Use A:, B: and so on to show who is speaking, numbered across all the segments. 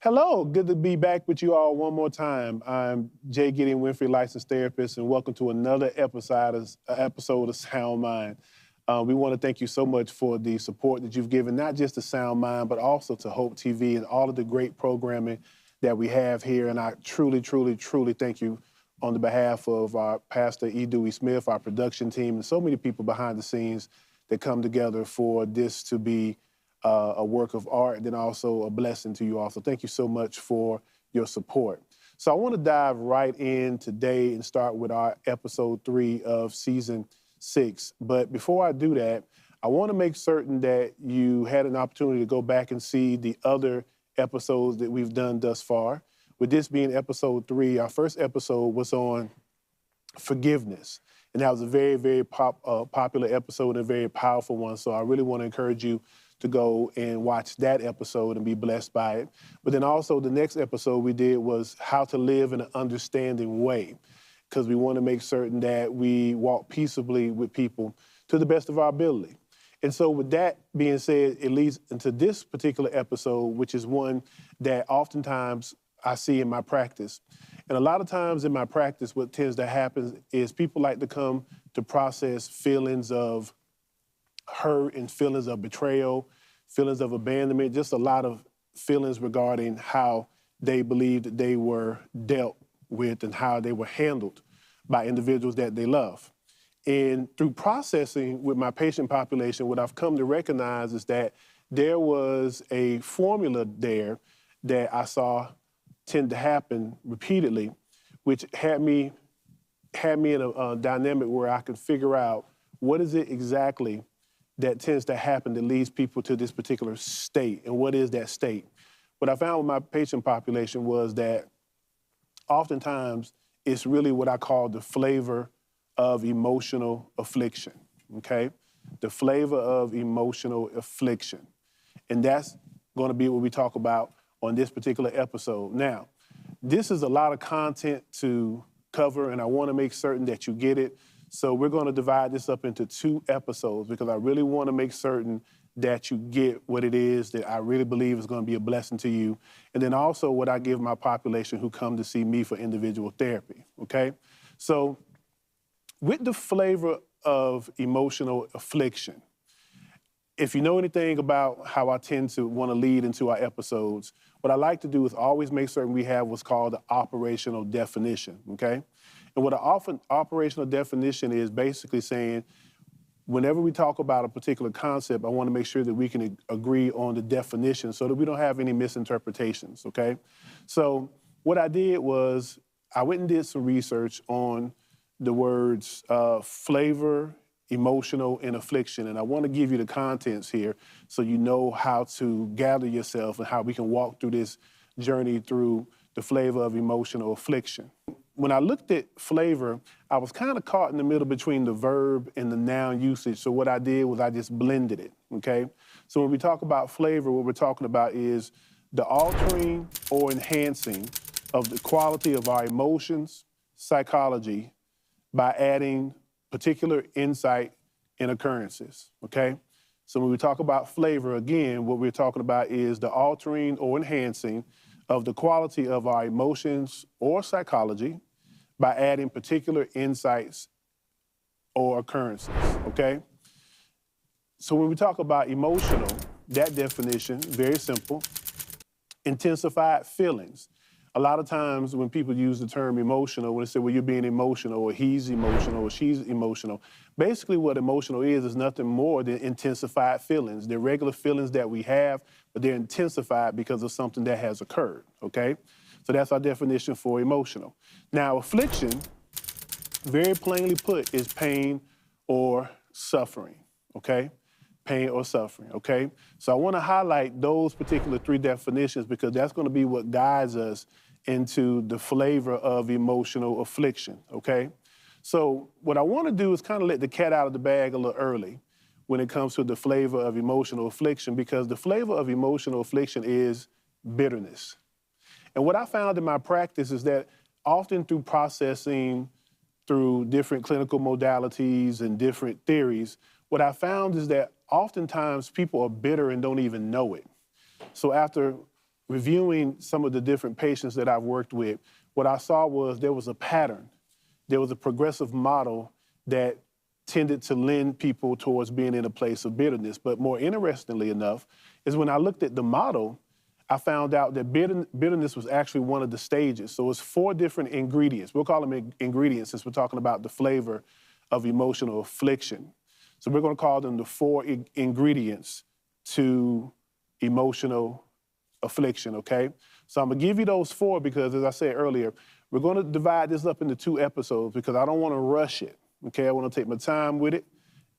A: Hello, good to be back with you all one more time. I'm Jay Gideon Winfrey, licensed therapist, and welcome to another episode of Sound Mind. We want to thank you so much for the support that you've given, not just to Sound Mind, but also to Hope TV and all of the great programming that we have here. And I truly, truly, truly thank you on the behalf of our pastor, E. Dewey Smith, our production team, and so many people behind the scenes that come together for this to be a work of art, and then also a blessing to you all. So thank you so much for your support. So I want to dive right in today and start with our episode 3 of season 6. But before I do that, I want to make certain that you had an opportunity to go back and see the other episodes that we've done thus far. With this being episode 3, our first episode was on forgiveness. And that was a very, very popular episode and a very powerful one. So I really want to encourage you to go and watch that episode and be blessed by it. But then also the next episode we did was how to live in an understanding way, because we want to make certain that we walk peaceably with people to the best of our ability. And so with that being said, it leads into this particular episode, which is one that oftentimes I see in my practice. And a lot of times in my practice, what tends to happen is people like to come to process feelings of hurt and feelings of betrayal, feelings of abandonment, just a lot of feelings regarding how they believed that they were dealt with and how they were handled by individuals that they love. And through processing with my patient population, what I've come to recognize is that there was a formula there that I saw tend to happen repeatedly, which had me in a dynamic where I could figure out what is it exactly that tends to happen that leads people to this particular state, and what is that state? What I found with my patient population was that oftentimes it's really what I call the flavor of emotional affliction, okay? The flavor of emotional affliction. And that's gonna be what we talk about on this particular episode. Now, this is a lot of content to cover, and I wanna make certain that you get it. So we're gonna divide this up into 2 episodes because I really wanna make certain that you get what it is that I really believe is gonna be a blessing to you. And then also what I give my population who come to see me for individual therapy, okay? So with the flavor of emotional affliction, if you know anything about how I tend to wanna lead into our episodes, what I like to do is always make certain we have what's called the operational definition, okay? And what an operational definition is basically saying, whenever we talk about a particular concept, I want to make sure that we can agree on the definition so that we don't have any misinterpretations, okay? So what I did was I went and did some research on the words flavor, emotional, and affliction. And I want to give you the contents here so you know how to gather yourself and how we can walk through this journey through the flavor of emotional affliction. When I looked at flavor, I was kind of caught in the middle between the verb and the noun usage. So what I did was I just blended it, okay? So when we talk about flavor, what we're talking about is the altering or enhancing of the quality of our emotions, psychology, by adding particular insight and occurrences, okay? So when we talk about flavor, again, what we're talking about is the altering or enhancing of the quality of our emotions or psychology by adding particular insights or occurrences, okay? So when we talk about emotional, that definition, very simple, intensified feelings. A lot of times when people use the term emotional, when they say, well, you're being emotional, or he's emotional, or she's emotional, basically what emotional is nothing more than intensified feelings. They're regular feelings that we have, but they're intensified because of something that has occurred, okay? So that's our definition for emotional. Now, affliction, very plainly put, is pain or suffering, okay? Pain or suffering, okay? So I want to highlight those particular 3 definitions because that's going to be what guides us into the flavor of emotional affliction, okay? So what I want to do is kind of let the cat out of the bag a little early when it comes to the flavor of emotional affliction, because the flavor of emotional affliction is bitterness. And what I found in my practice is that often through processing, through different clinical modalities and different theories, what I found is that oftentimes people are bitter and don't even know it. So after reviewing some of the different patients that I've worked with, what I saw was there was a pattern. There was a progressive model that tended to lend people towards being in a place of bitterness. But more interestingly enough, is when I looked at the model, I found out that bitterness was actually one of the stages. So it's 4 different ingredients. We'll call them ingredients since we're talking about the flavor of emotional affliction. So we're going to call them the 4 ingredients to emotional affliction, okay? So I'm going to give you those 4 because, as I said earlier, we're going to divide this up into 2 episodes because I don't want to rush it, okay? I want to take my time with it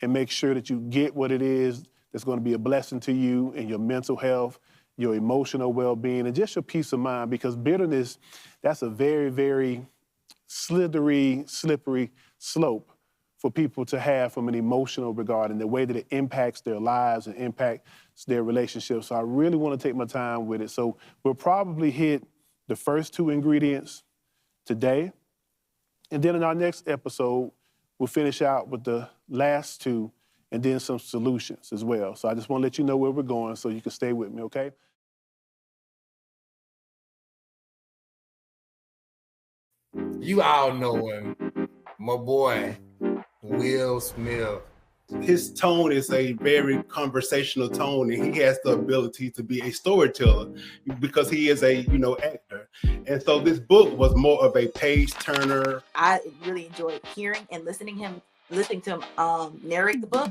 A: and make sure that you get what it is that's going to be a blessing to you and your mental health, your emotional well-being, and just your peace of mind, because bitterness, that's a very, very slippery slope for people to have from an emotional regard and the way that it impacts their lives and impacts their relationships. So I really want to take my time with it. So we'll probably hit the first 2 ingredients today. And then in our next episode, we'll finish out with the last 2 and then some solutions as well. So I just want to let you know where we're going so you can stay with me, okay?
B: You all know him, my boy, Will Smith.
C: His tone is a very conversational tone, and he has the ability to be a storyteller because he is a, actor. And so this book was more of a page turner.
D: I really enjoyed hearing and listening to him narrate the book.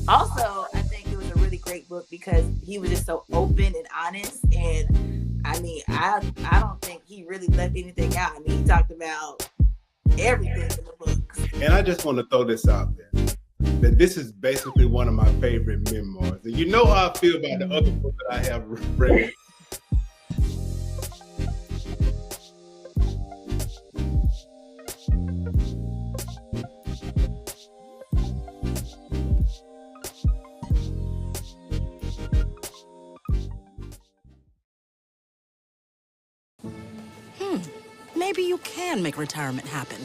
D: Also, I think it was a really great book because he was just so open and honest. And I mean, I don't think he really left anything out. I mean, he talked about everything in the book.
C: And I just want to throw this out there, that this is basically one of my favorite memoirs. And you know how I feel about the other book that I have read.
E: Maybe you can make retirement happen.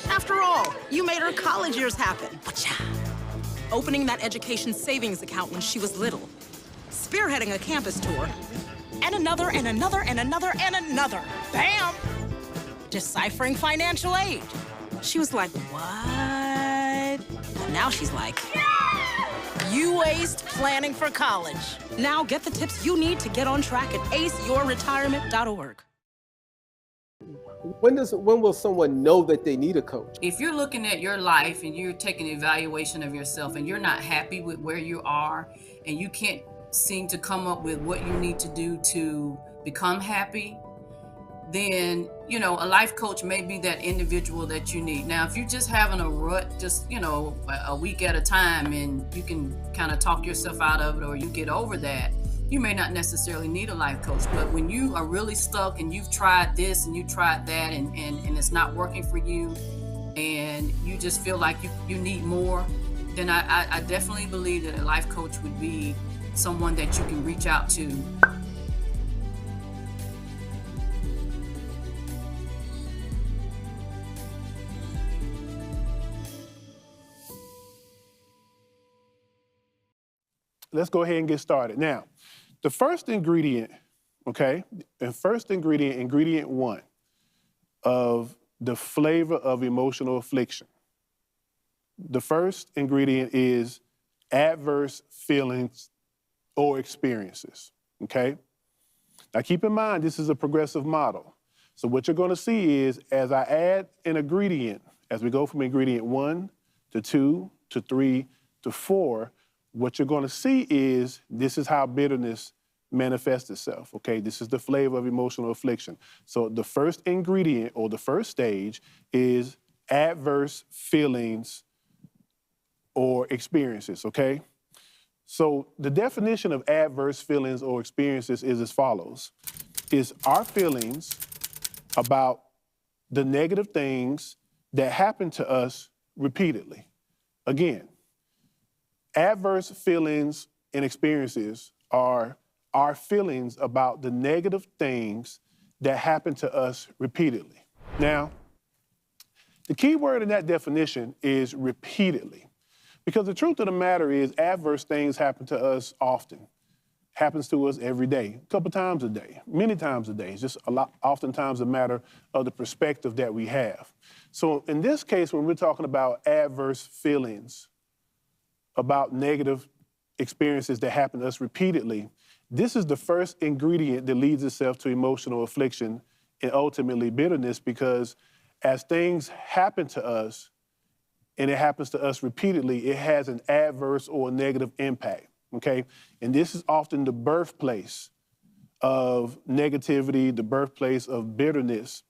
E: After all, you made her college years happen. Wacha. Opening that education savings account when she was little. Spearheading a campus tour. And another, and another, and another, and another. Bam! Deciphering financial aid. She was like, what? And now she's like, you aced planning for college. Now get the tips you need to get on track at aceyourretirement.org.
F: When will someone know that they need a coach?
G: If you're looking at your life and you're taking an evaluation of yourself and you're not happy with where you are and you can't seem to come up with what you need to do to become happy, then, a life coach may be that individual that you need. Now, if you're just having a rut, just, a week at a time and you can kind of talk yourself out of it or you get over that, you may not necessarily need a life coach. But when you are really stuck and you've tried this and you tried that and it's not working for you and you just feel like you need more, then I definitely believe that a life coach would be someone that you can reach out to.
A: Let's go ahead and get started. Now, the first ingredient, okay, ingredient 1 of the flavor of emotional affliction. The first ingredient is adverse feelings or experiences, okay? Now keep in mind, this is a progressive model. So what you're gonna see is, as I add an ingredient, as we go from ingredient 1 to 2 to 3 to 4, what you're going to see is this is how bitterness manifests itself, okay? This is the flavor of emotional affliction. So the first ingredient or the first stage is adverse feelings or experiences, okay? So the definition of adverse feelings or experiences is as follows. Is our feelings about the negative things that happen to us repeatedly. Again, adverse feelings and experiences are our feelings about the negative things that happen to us repeatedly. Now, the key word in that definition is repeatedly, because the truth of the matter is adverse things happen to us often, happens to us every day, a couple times a day, many times a day. It's just oftentimes a matter of the perspective that we have. So in this case, when we're talking about adverse feelings, about negative experiences that happen to us repeatedly, this is the first ingredient that leads itself to emotional affliction and ultimately bitterness, because as things happen to us and it happens to us repeatedly, it has an adverse or negative impact, okay? And this is often the birthplace of negativity, the birthplace of bitterness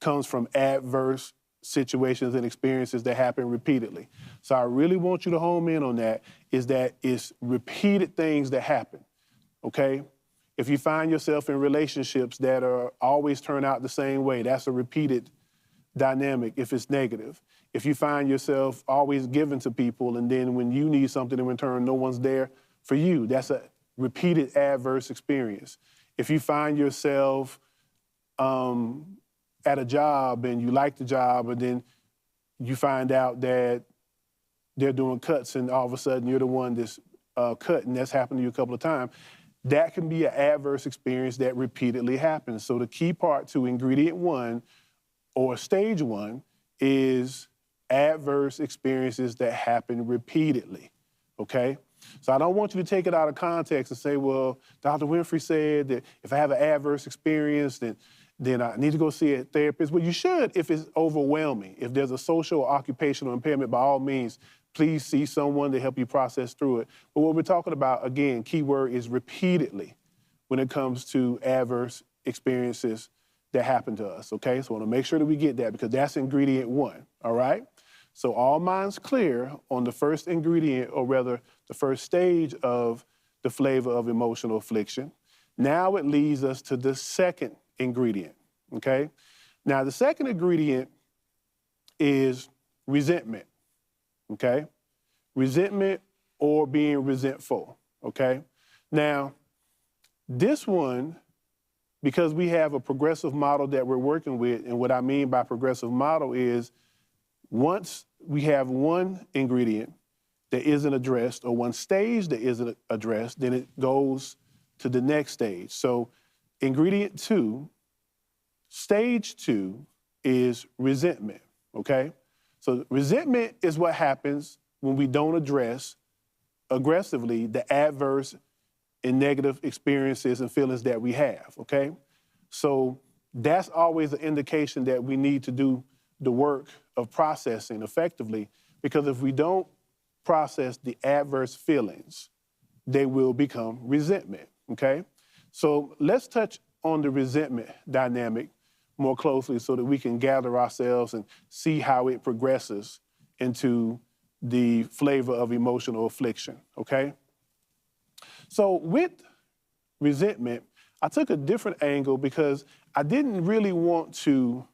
A: comes from adverse situations and experiences that happen repeatedly. So I really want you to home in on that, is that it's repeated things that happen, okay? If you find yourself in relationships that are always turn out the same way, that's a repeated dynamic if it's negative. If you find yourself always giving to people and then when you need something in return, no one's there for you, that's a repeated adverse experience. If you find yourself at a job and you like the job and then you find out that they're doing cuts and all of a sudden you're the one that's cut, and that's happened to you a couple of times, that can be an adverse experience that repeatedly happens. So the key part to ingredient one or stage one is adverse experiences that happen repeatedly, okay? So I don't want you to take it out of context and say, well, Dr. Winfrey said that if I have an adverse experience, then I need to go see a therapist. Well, you should if it's overwhelming. If there's a social or occupational impairment, by all means, please see someone to help you process through it. But what we're talking about, again, key word is repeatedly when it comes to adverse experiences that happen to us, okay? So I want to make sure that we get that because that's ingredient one, all right? So all minds clear on the first ingredient, or rather the first stage of the flavor of emotional affliction. Now it leads us to the second ingredient, okay? Now the second ingredient is resentment, okay? Resentment or being resentful, okay? Now, this one, because we have a progressive model that we're working with, and what I mean by progressive model is once we have one ingredient that isn't addressed or one stage that isn't addressed, then it goes to the next stage. So ingredient two, stage two is resentment, okay? So resentment is what happens when we don't address aggressively the adverse and negative experiences and feelings that we have, okay? So that's always an indication that we need to do the work of processing effectively, because if we don't process the adverse feelings, they will become resentment, okay? So let's touch on the resentment dynamic more closely so that we can gather ourselves and see how it progresses into the flavor of emotional affliction, okay? So with resentment, I took a different angle because I didn't really want to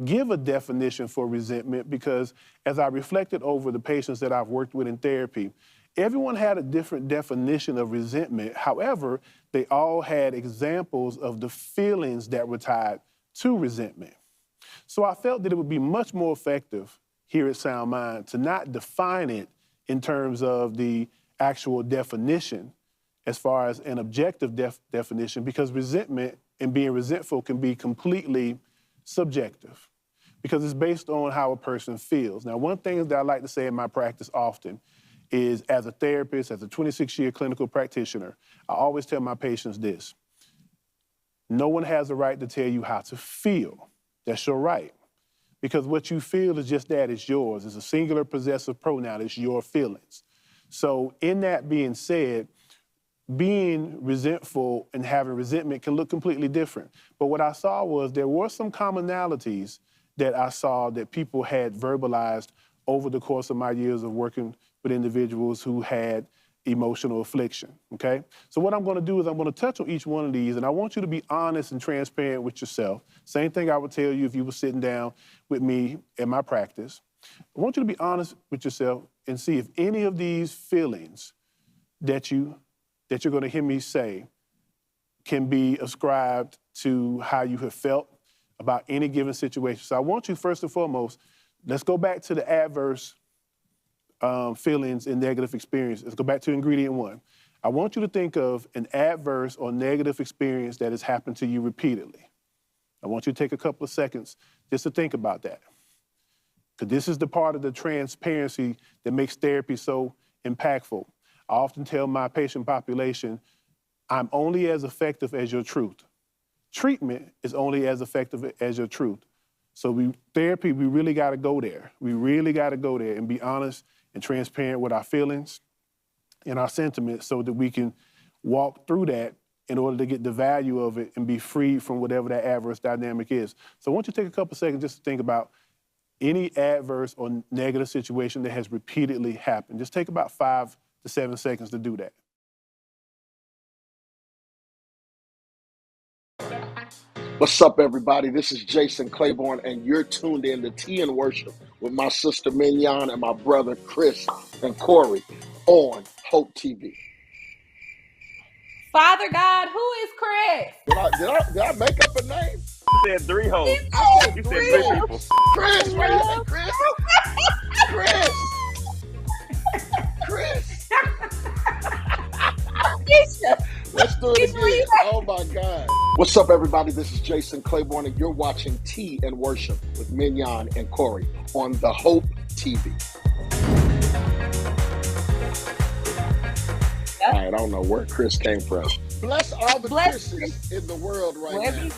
A: give a definition for resentment, because as I reflected over the patients that I've worked with in therapy, everyone had a different definition of resentment. However, they all had examples of the feelings that were tied to resentment. So I felt that it would be much more effective here at Sound Mind to not define it in terms of the actual definition as far as an objective definition, because resentment and being resentful can be completely subjective because it's based on how a person feels. Now, one thing that I like to say in my practice often is, as a therapist, as a 26-year clinical practitioner, I always tell my patients this: no one has the right to tell you how to feel. That's your right. Because what you feel is just that, it's yours. It's a singular possessive pronoun, it's your feelings. So in that being said, being resentful and having resentment can look completely different. But what I saw was there were some commonalities that I saw that people had verbalized over the course of my years of working with individuals who had emotional affliction, okay? So what I'm gonna do is I'm gonna touch on each one of these, and I want you to be honest and transparent with yourself. Same thing I would tell you if you were sitting down with me in my practice. I want you to be honest with yourself and see if any of these feelings that you're gonna hear me say can be ascribed to how you have felt about any given situation. So I want you, first and foremost, let's go back to the adverse feelings and negative experiences. Let's go back to ingredient one. I want you to think of an adverse or negative experience that has happened to you repeatedly. I want you to take a couple of seconds just to think about that. Because this is the part of the transparency that makes therapy so impactful. I often tell my patient population, I'm only as effective as your truth. Treatment is only as effective as your truth. So therapy, we really got to go there. We really got to go there and be honest and transparent with our feelings and our sentiments so that we can walk through that in order to get the value of it and be free from whatever that adverse dynamic is. So I want you to take a couple seconds just to think about any adverse or negative situation that has repeatedly happened. Just take about 5 to 7 seconds to do that.
H: What's up, everybody? This is Jason Claiborne, and you're tuned in to Tea and Worship with my sister Mignon and my brother Chris and Corey on Hope TV.
I: Father God, who is Chris?
H: Did I make up a name?
J: You said 3 hoes. You said 3 people.
H: Chris, wait a minute, Chris. Chris. Let's do it again. Oh my God. What's up, everybody? This is Jason Claiborne, and you're watching Tea and Worship with Mignon and Corey on the Hope TV. All right, I don't know where Chris came from. Bless all the Chris's in the world right now.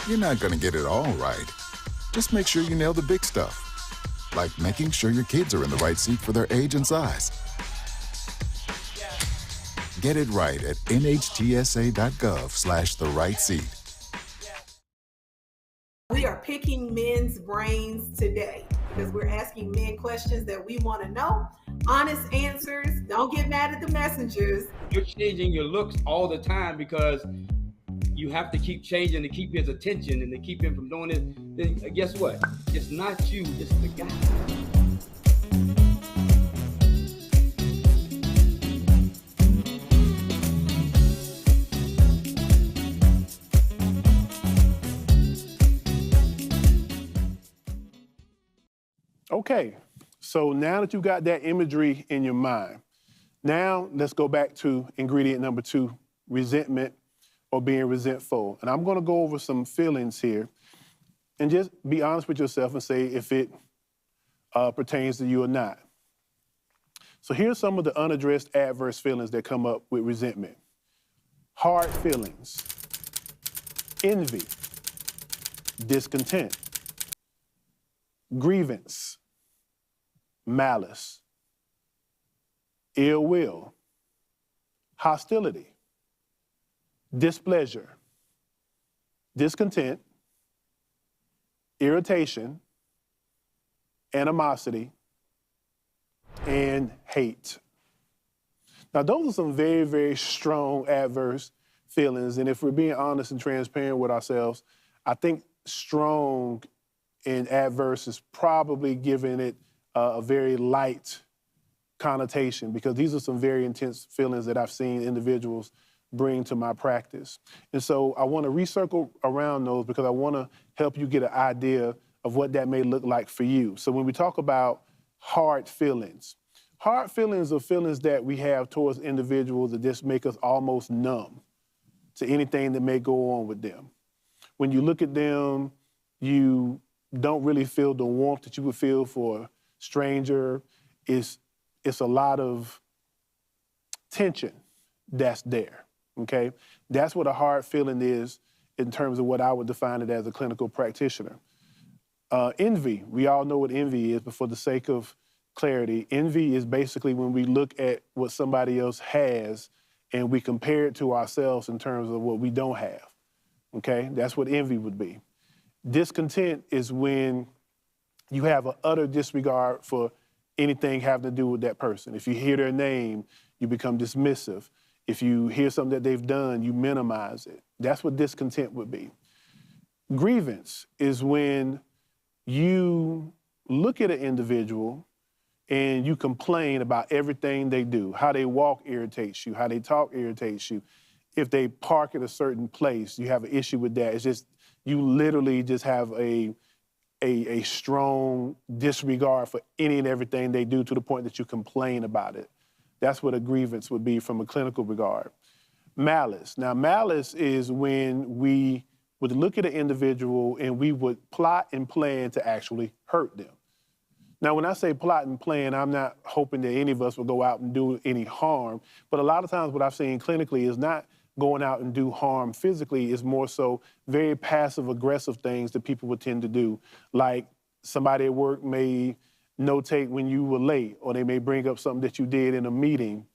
K: You're not going to get it all right. Just make sure you nail the big stuff, like making sure your kids are in the right seat for their age and size. Get it right at nhtsa.gov/the-right-seat.
I: We are picking men's brains today because we're asking men questions that we want to know. Honest answers. Don't get mad at the messengers.
L: You're changing your looks all the time because you have to keep changing to keep his attention and to keep him from doing it. Then guess what? It's not you, it's the guy.
A: Okay, so now that you got that imagery in your mind, now let's go back to ingredient number 2, resentment or being resentful. And I'm gonna go over some feelings here and just be honest with yourself and say if it pertains to you or not. So here's some of the unaddressed adverse feelings that come up with resentment. Hard feelings, envy, discontent, grievance, malice, ill will, hostility, displeasure, discontent, irritation, animosity, and hate. Now, those are some very, very strong adverse feelings. And if we're being honest and transparent with ourselves, I think strong and adverse is probably giving it a very light connotation, because these are some very intense feelings that I've seen individuals bring to my practice. And so I want to recircle around those because I want to help you get an idea of what that may look like for you. So when we talk about hard feelings are feelings that we have towards individuals that just make us almost numb to anything that may go on with them. When you look at them, you don't really feel the warmth that you would feel for a stranger. It's a lot of tension that's there. Okay, that's what a hard feeling is in terms of what I would define it as a clinical practitioner. Envy, we all know what envy is, but for the sake of clarity, envy is basically when we look at what somebody else has and we compare it to ourselves in terms of what we don't have. Okay, that's what envy would be. Discontent is when you have an utter disregard for anything having to do with that person. If you hear their name, you become dismissive. If you hear something that they've done, you minimize it. That's what discontent would be. Grievance is when you look at an individual and you complain about everything they do. How they walk irritates you, how they talk irritates you. If they park at a certain place, you have an issue with that. It's just, you literally just have a strong disregard for any and everything they do to the point that you complain about it. That's what a grievance would be from a clinical regard. Malice. Now, malice is when we would look at an individual and we would plot and plan to actually hurt them. Now, when I say plot and plan, I'm not hoping that any of us will go out and do any harm, but a lot of times what I've seen clinically is not going out and do harm physically, is more so very passive-aggressive things that people would tend to do. Like somebody at work may notate when you were late, or they may bring up something that you did in a meeting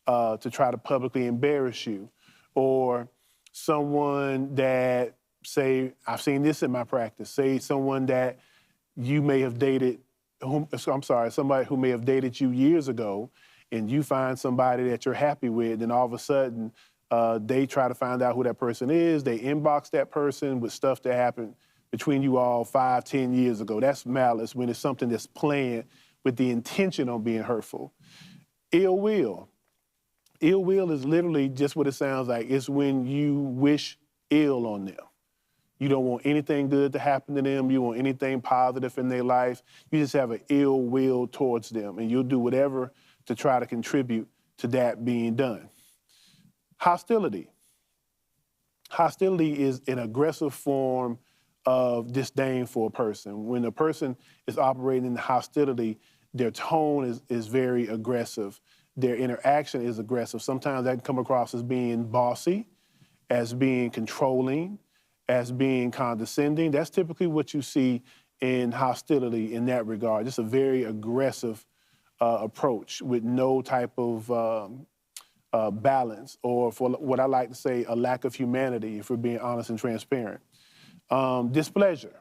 A: to try to publicly embarrass you. Or someone that, say, I've seen this in my practice, say someone that you may have dated, somebody who may have dated you years ago, and you find somebody that you're happy with, and all of a sudden, they try to find out who that person is. They inbox that person with stuff that happened between you all 5, 10 years ago. That's malice, when it's something that's planned with the intention on being hurtful. Ill will. Ill will is literally just what it sounds like. It's when you wish ill on them. You don't want anything good to happen to them. You want anything positive in their life. You just have an ill will towards them, and you'll do whatever to try to contribute to that being done. Hostility. Hostility is an aggressive form of disdain for a person. When a person is operating in hostility, their tone is very aggressive. Their interaction is aggressive. Sometimes that can come across as being bossy, as being controlling, as being condescending. That's typically what you see in hostility in that regard. Just a very aggressive approach with no type of balance, or for what I like to say, a lack of humanity, if we're being honest and transparent. Displeasure.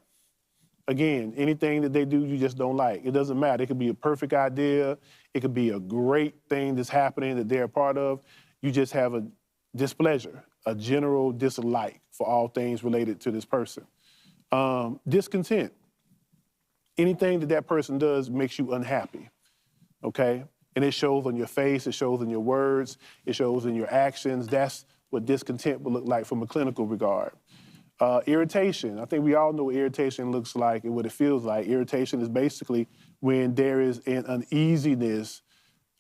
A: Again, anything that they do you just don't like. It doesn't matter. It could be a perfect idea. It could be a great thing that's happening that they're a part of. You just have a displeasure, a general dislike for all things related to this person. Discontent. Anything that that person does makes you unhappy, okay? And it shows on your face, it shows in your words, it shows in your actions. That's what discontent would look like from a clinical regard. Irritation. I think we all know what irritation looks like and what it feels like. Irritation is basically when there is an uneasiness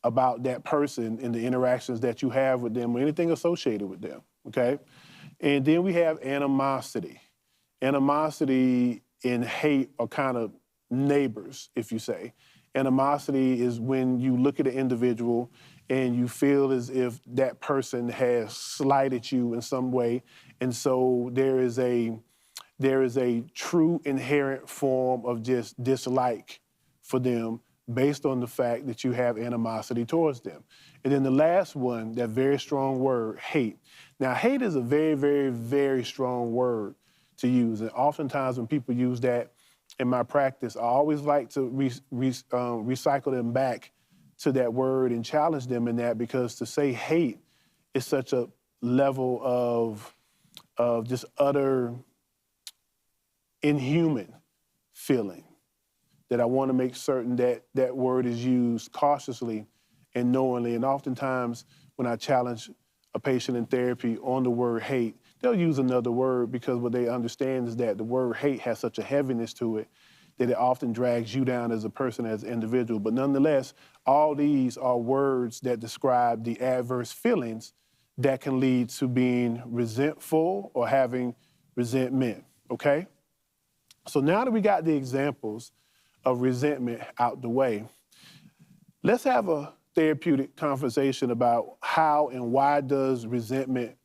A: about that person and the interactions that you have with them or anything associated with them, okay? And then we have animosity. Animosity and hate are kind of neighbors, if you say. Animosity is when you look at an individual and you feel as if that person has slighted you in some way. And so there is a true inherent form of just dislike for them based on the fact that you have animosity towards them. And then the last one, that very strong word, hate. Now, hate is a very, very, very strong word to use. And oftentimes when people use that in my practice, I always like to recycle them back to that word and challenge them in that, because to say hate is such a level of just utter inhuman feeling that I want to make certain that that word is used cautiously and knowingly. And oftentimes when I challenge a patient in therapy on the word hate, they'll use another word, because what they understand is that the word hate has such a heaviness to it that it often drags you down as a person, as an individual. But nonetheless, all these are words that describe the adverse feelings that can lead to being resentful or having resentment, okay? So now that we got the examples of resentment out the way, let's have a therapeutic conversation about how and why does resentment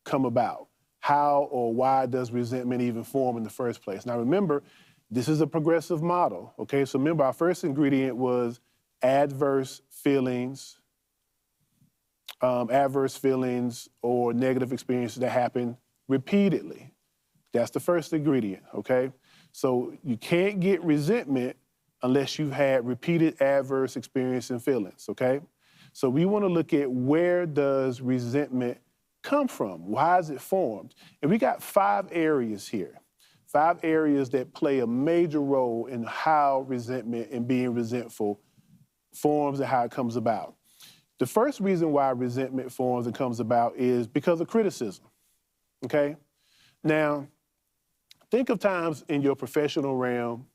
A: come about? How or why does resentment even form in the first place? Now remember, this is a progressive model, okay? So remember, our first ingredient was adverse feelings or negative experiences that happen repeatedly. That's the first ingredient, okay? So you can't get resentment unless you've had repeated adverse experience and feelings, okay? So we want to look at where does resentment come from? Why is it formed? And we got 5 areas here. 5 areas that play a major role in how resentment and being resentful forms and how it comes about. The first reason why resentment forms and comes about is because of criticism, okay? Now, think of times in your professional realm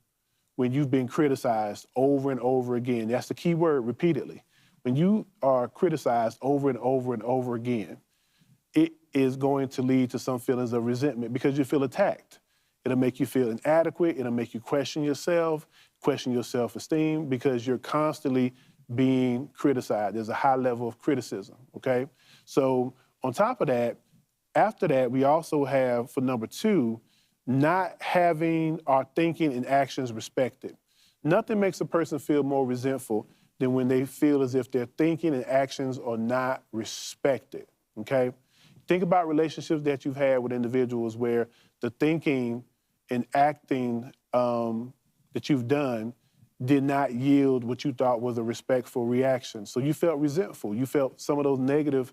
A: when you've been criticized over and over again. That's the key word, repeatedly. When you are criticized over and over and over again, it is going to lead to some feelings of resentment because you feel attacked. It'll make you feel inadequate. It'll make you question yourself, question your self-esteem because you're constantly being criticized. There's a high level of criticism, okay? So on top of that, after that, we also have, for number 2, not having our thinking and actions respected. Nothing makes a person feel more resentful than when they feel as if their thinking and actions are not respected, okay? Think about relationships that you've had with individuals where the thinking and acting that you've done did not yield what you thought was a respectful reaction. So you felt resentful. You felt some of those negative,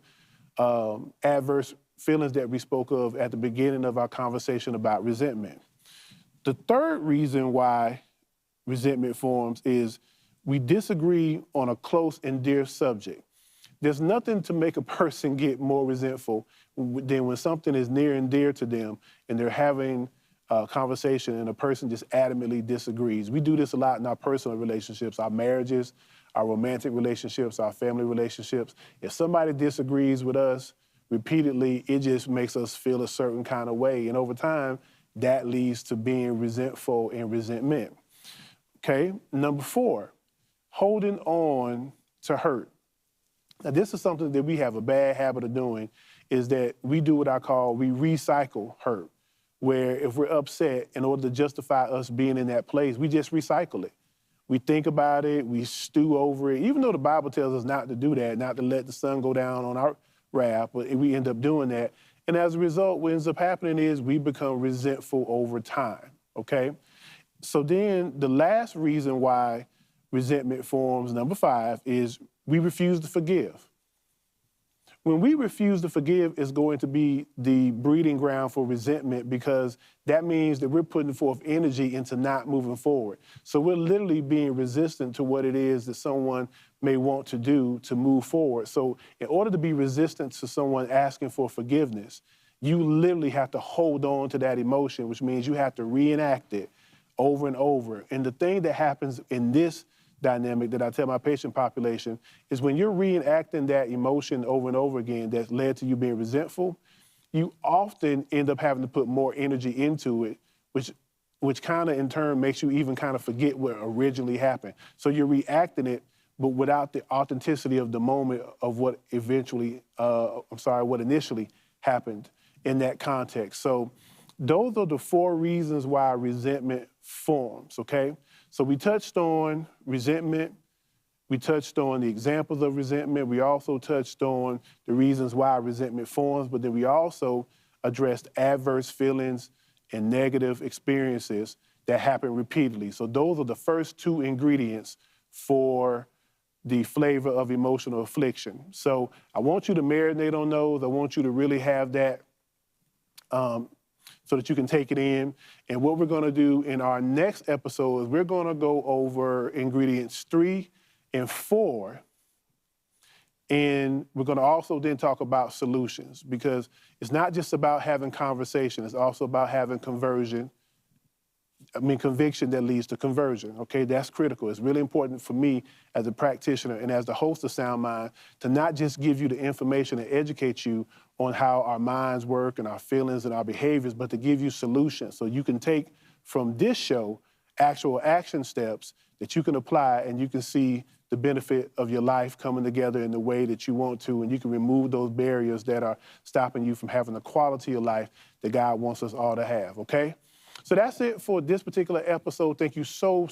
A: adverse feelings that we spoke of at the beginning of our conversation about resentment. The third reason why resentment forms is we disagree on a close and dear subject. There's nothing to make a person get more resentful than when something is near and dear to them and they're having a conversation and a person just adamantly disagrees. We do this a lot in our personal relationships, our marriages, our romantic relationships, our family relationships. If somebody disagrees with us repeatedly, it just makes us feel a certain kind of way. And over time, that leads to being resentful and resentment. Okay, number 4, holding on to hurt. Now, this is something that we have a bad habit of doing, is that we do what I call, we recycle hurt, where if we're upset, in order to justify us being in that place, we just recycle it. We think about it, we stew over it, even though the Bible tells us not to do that, not to let the sun go down on our wrath, but we end up doing that. And as a result, what ends up happening is we become resentful over time, okay? So then the last reason why resentment forms, number 5, is we refuse to forgive. When we refuse to forgive, it's going to be the breeding ground for resentment because that means that we're putting forth energy into not moving forward. So we're literally being resistant to what it is that someone may want to do to move forward. So in order to be resistant to someone asking for forgiveness, you literally have to hold on to that emotion, which means you have to reenact it over and over. And the thing that happens in this dynamic that I tell my patient population is when you're reenacting that emotion over and over again that led to you being resentful, you often end up having to put more energy into it, which kind of in turn makes you even kind of forget what originally happened. So you're reacting it, but without the authenticity of the moment of what eventually, what initially happened in that context. So those are the 4 reasons why resentment forms, okay? So we touched on resentment, we touched on the examples of resentment, we also touched on the reasons why resentment forms, but then we also addressed adverse feelings and negative experiences that happen repeatedly. So those are the first 2 ingredients for the flavor of emotional affliction. So I want you to marinate on those. I want you to really have that so that you can take it in. And what we're gonna do in our next episode is we're gonna go over ingredients 3 and 4. And we're gonna also then talk about solutions because it's not just about having conversation, it's also about having conviction that leads to conversion, okay? That's critical. It's really important for me as a practitioner and as the host of Sound Mind to not just give you the information and educate you on how our minds work and our feelings and our behaviors, but to give you solutions so you can take from this show actual action steps that you can apply and you can see the benefit of your life coming together in the way that you want to, and you can remove those barriers that are stopping you from having the quality of life that God wants us all to have, okay? So that's it for this particular episode. Thank you so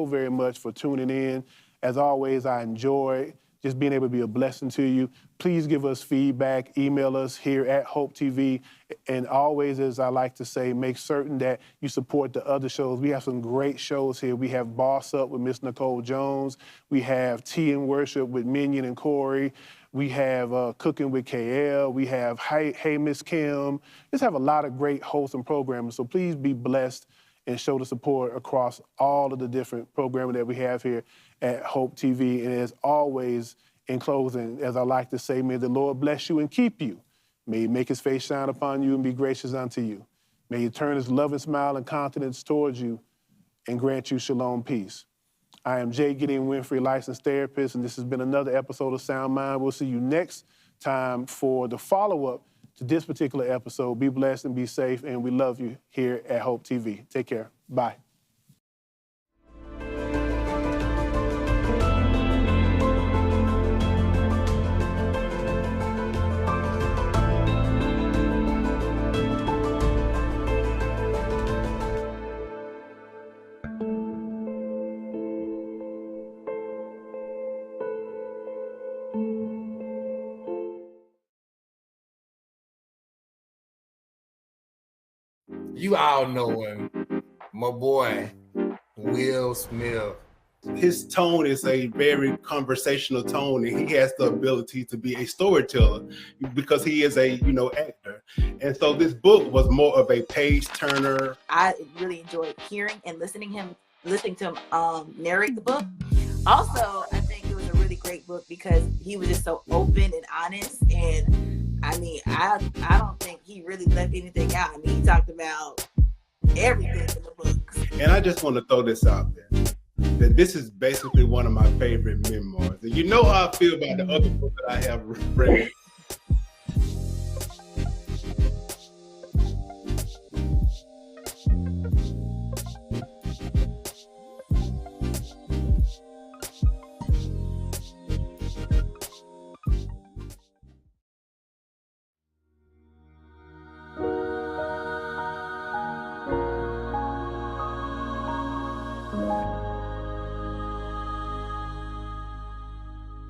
A: very much for tuning in. As always, I enjoyed just being able to be a blessing to you. Please give us feedback, email us here at Hope TV. And always, as I like to say, make certain that you support the other shows. We have some great shows here. We have Boss Up with Miss Nicole Jones. We have Tea and Worship with Minion and Corey. We have Cooking with KL. We have Hey Miss Kim. Just have a lot of great wholesome programming. So please be blessed and show the support across all of the different programming that we have here at Hope TV. And as always, in closing, as I like to say, may the Lord bless you and keep you. May he make his face shine upon you and be gracious unto you. May he turn his loving smile and countenance towards you and grant you shalom peace. I am Jay Gideon Winfrey, licensed therapist, and this has been another episode of Sound Mind. We'll see you next time for the follow-up to this particular episode. Be blessed and be safe, and we love you here at Hope TV. Take care. Bye.
B: You all know him, my boy, Will Smith.
C: His tone is a very conversational tone, and he has the ability to be a storyteller because he is a actor. And so this book was more of a page turner.
D: I really enjoyed hearing and listening to him narrate the book. Also, I think it was a really great book because he was just so open and honest. And I mean, I don't think he really left anything out. I mean, he talked about everything in the book.
C: And I just want to throw this out there, that this is basically one of my favorite memoirs. And you know how I feel about the other book that I have read.